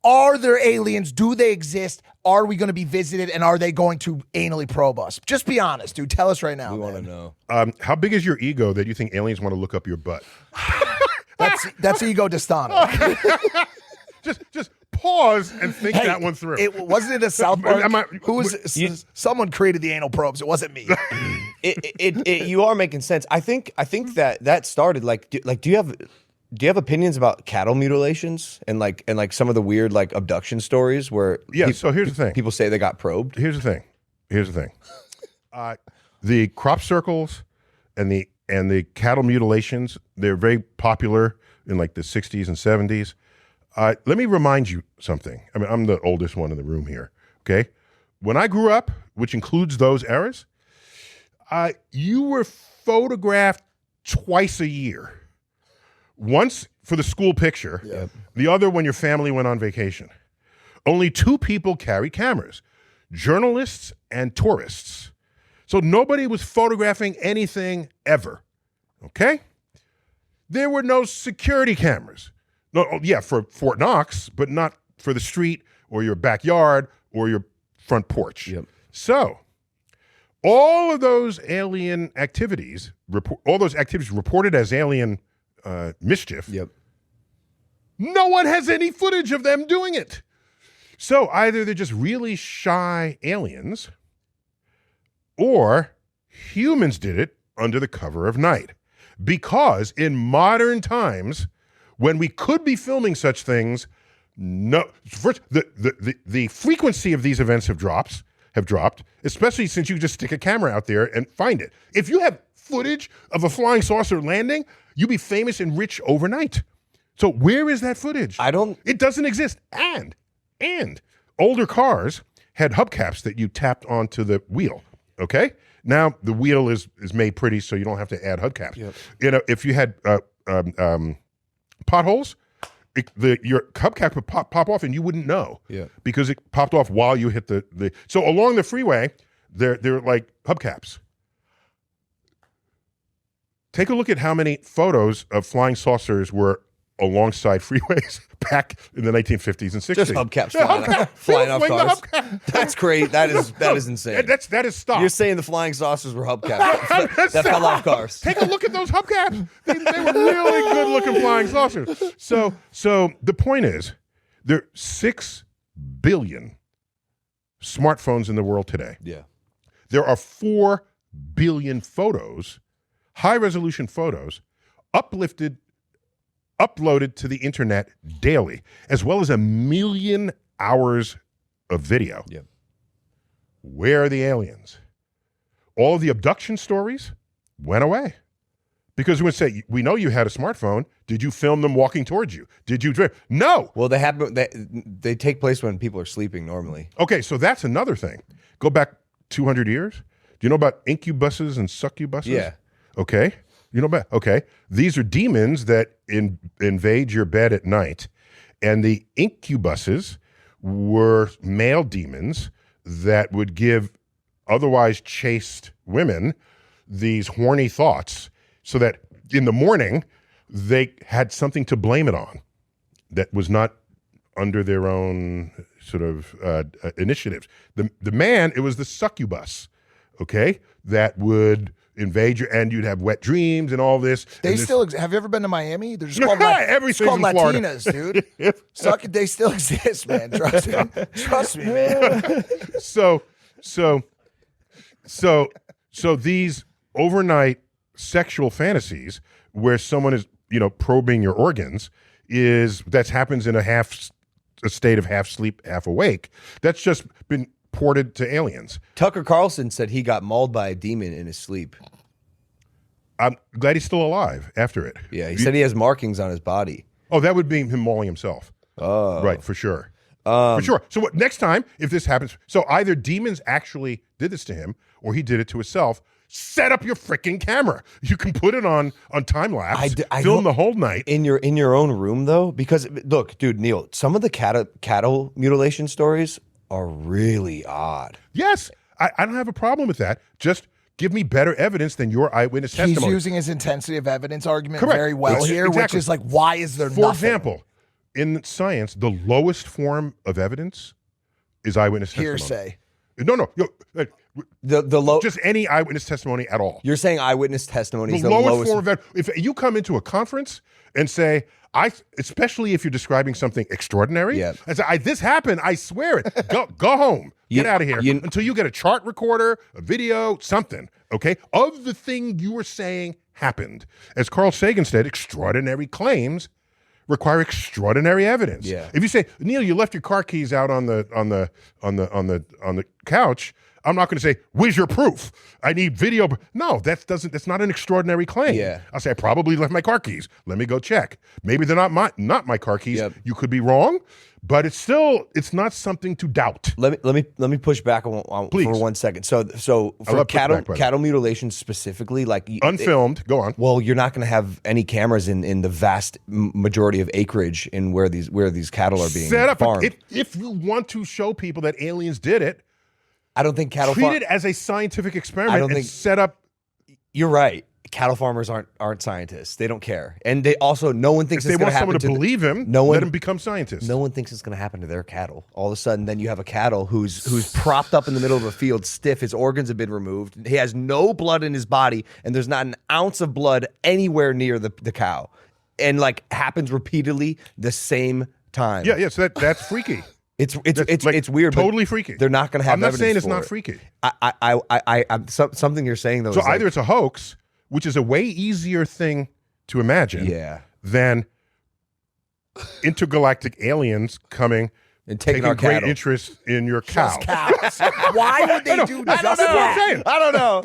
Are there aliens? Do they exist? Are we going to be visited? And are they going to anally probe us? Just be honest, dude. Tell us right now. We want to know. How big is your ego that you think aliens want to look up your butt? That's ego dystonic. Just pause and think that one through. Wasn't it a South Park? Someone created the anal probes. It wasn't me. You are making sense. I think that started do you have opinions about cattle mutilations and some of the weird abduction stories where so here's the thing. People say they got probed. Here's the thing. The crop circles and the cattle mutilations, they're very popular in the 60s and 70s. Let me remind you something. I mean, I'm the oldest one in the room here, okay? When I grew up, which includes those eras, you were photographed twice a year. Once for the school picture, the other when your family went on vacation. Only two people carried cameras, journalists and tourists. So nobody was photographing anything ever, okay? There were no security cameras. No, for Fort Knox, but not for the street or your backyard or your front porch. Yep. So all of those alien activities, reported as alien mischief, no one has any footage of them doing it. So either they're just really shy aliens or humans did it under the cover of night. Because in modern times, when we could be filming such things, first, the frequency of these events have dropped, especially since you just stick a camera out there and find it. If you have footage of a flying saucer landing, you'll be famous and rich overnight. So where is that footage? It doesn't exist. And older cars had hubcaps that you tapped onto the wheel, okay? Now the wheel is made pretty so you don't have to add hubcaps. Yep. If you had potholes, your hubcap would pop off and you wouldn't know because it popped off while you hit the. So along the freeway, they're like hubcaps. Take a look at how many photos of flying saucers were alongside freeways back in the 1950s and 60s. Just hubcaps flying off cars. That's great. That is insane. That is stop. You're saying the flying saucers were hubcaps that fell off cars. Take a look at those hubcaps. They were really good-looking flying saucers. So the point is, there are 6 billion smartphones in the world today. Yeah. There are 4 billion photos, high-resolution photos, uploaded to the internet daily, as well as 1 million hours of video. Yep. Where are the aliens? All of the abduction stories went away. Because we would say, we know you had a smartphone. Did you film them walking towards you? Did you drive? No. Well, they take place when people are sleeping normally. Okay, so that's another thing. Go back 200 years. Do you know about incubuses and succubuses? Yeah. Okay. These are demons that invade your bed at night. And the incubuses were male demons that would give otherwise chaste women these horny thoughts so that in the morning they had something to blame it on that was not under their own sort of initiatives. The man, it was the succubus, okay, that would invade you, and you'd have wet dreams and all this. They still have you ever been to Miami? They're just called, Latinas, dude. They still exist, man. Trust me, man. So these overnight sexual fantasies where someone is, probing your organs that happens in a state of half sleep, half awake. That's just been ported to aliens. Tucker Carlson said he got mauled by a demon in his sleep. I'm glad he's still alive after it. Yeah, he said he has markings on his body. Oh, that would be him mauling himself. Oh. Right, for sure. For sure. So next time, if this happens, so either demons actually did this to him or he did it to himself. Set up your freaking camera. You can put it on time lapse. Film the whole night in your own room, though. Because look, dude, Neil, some of the cattle mutilation stories are really odd. Yes, I don't have a problem with that. Just give me better evidence than your eyewitness testimony. He's using his intensity of evidence argument very well here, exactly. which is like, why is there For nothing? example, in science, the lowest form of evidence is eyewitness testimony. Hearsay. No. The low, just any eyewitness testimony at all. You're saying eyewitness testimony is The the lowest form of evidence. If you come into a conference and say, especially if you're describing something extraordinary, and say, this happened, I swear it. Go home. Get out of here until you get a chart recorder, a video, something, okay, of the thing you were saying happened. As Carl Sagan said, extraordinary claims require extraordinary evidence. Yeah. If you say, Neil, you left your car keys out on the couch, I'm not going to say, where's your proof? I need video. No, that's not an extraordinary claim. Yeah. I'll say, I probably left my car keys. Let me go check. Maybe they're not my car keys. Yep. You could be wrong, but it's not something to doubt. Let me push back on for 1 second. So for cattle mutilation specifically, like unfilmed, go on. Well, you're not going to have any cameras in the vast majority of acreage in where these cattle are being set up. farmed. If you want to show people that aliens did it, I don't think cattle treat it as a scientific experiment. I don't think set up. You're right. Cattle farmers aren't scientists. They don't care, and they also no one thinks if it's they going want to happen someone to believe him. Let him become scientists. No one thinks it's going to happen to their cattle. All of a sudden, then you have a cattle who's propped up in the middle of a field, stiff. His organs have been removed. He has no blood in his body, and there's not an ounce of blood anywhere near the cow, and like happens repeatedly the same time. Yeah. So that's freaky. It's weird. Totally freaky. They're not going to have. I'm not saying it's for not it. freaky. I'm something you're saying though. So is either like, it's a hoax, which is a way easier thing to imagine, than intergalactic aliens coming and taking our great cattle. interest in your cow. Cows. Why would they do that? That's what I'm saying. I don't know.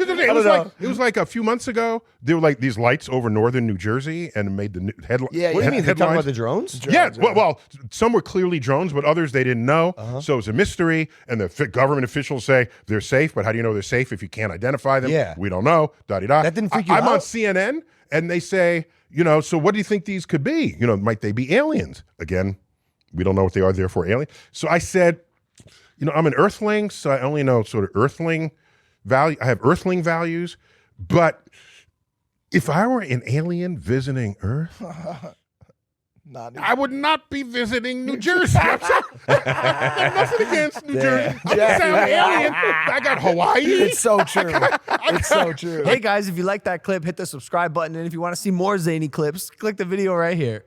It was like a few months ago. There were like these lights over northern New Jersey and made the headline. Yeah, what do you mean? They're talking about the drones? Yeah. Well, some were clearly drones, but others they didn't know. So it was a mystery. And the government officials say they're safe, but how do you know they're safe if you can't identify them? Yeah. We don't know. Da-di-da. That didn't freak you out? I'm on CNN, and they say, so what do you think these could be? Might they be aliens? Again, we don't know what they are, therefore alien. So I said, I'm an earthling, so I only know sort of earthling value. I have earthling values, but if I were an alien visiting Earth, I would not be visiting New Jersey. I got nothing against New Jersey. I'm just saying I'm an alien. I got Hawaii. It's so true. It's so true. Hey guys, if you like that clip, hit the subscribe button. And if you want to see more zany clips, click the video right here.